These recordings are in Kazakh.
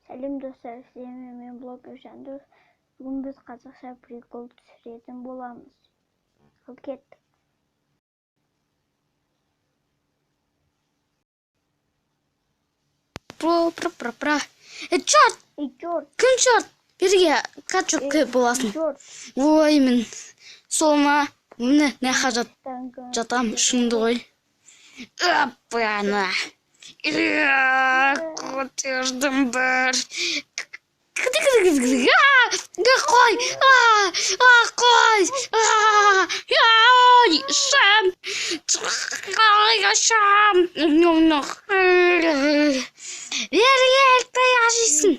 Сәлем достар, сіздермен мен блогер Жандос. Бүгін біз қазақша прикол түсіретін боламыз. Ал кеттік. Про. Черт! Күн черт! Берге качок боласың. Ой, мен солма мені не хажат жатам шынды ғой. Апана. Көтердім бір. Қой! Қой! Шам! Шам! Берге таяқ жейсің.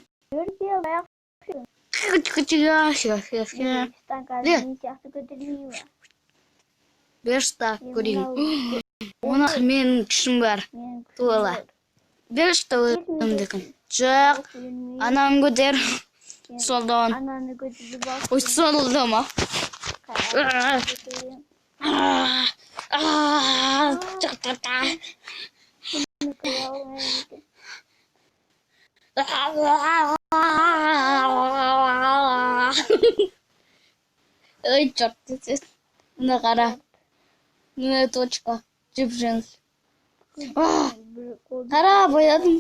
Беш так көрейін. Оны менің күшім бар. Туала. Беш та өтімдікін. Жоқ. Анан көтер. Солдан. Ой, солдан ма? Ой, черт. Мына қара. Мына точка. Жіп-жіңіс. Қара боядым.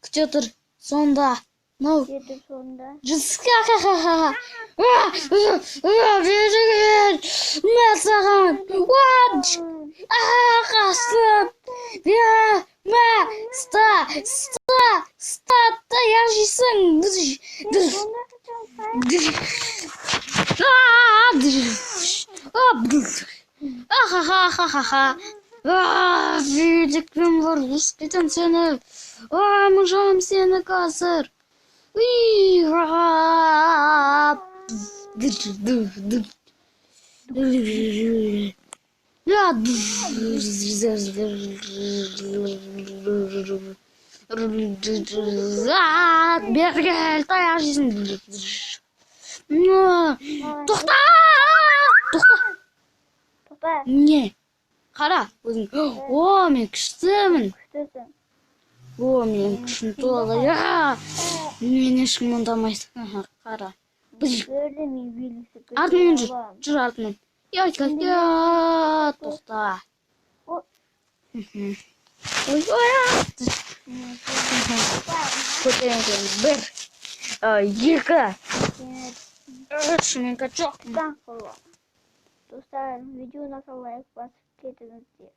Күте тұр. Сонда. No. Just берген. Мәсаған. What? Қасып. Таяқ жейсің. Бүйдікпен бар. Үскетен сені. Мұжам сені қазір. Бергел, таяқ жейсің. Тоқта! Не? Қара, өзің. О, мен күштімін. О, мен күшім толы. Мен ешкім ұндамайсың. Қара. Артымен жүр. Жүр артымен. Тоқта. Ой, көтерен көрін. Бір. Екі. Шымен качок. Достар, видеоны лайк басып кетіңіздер.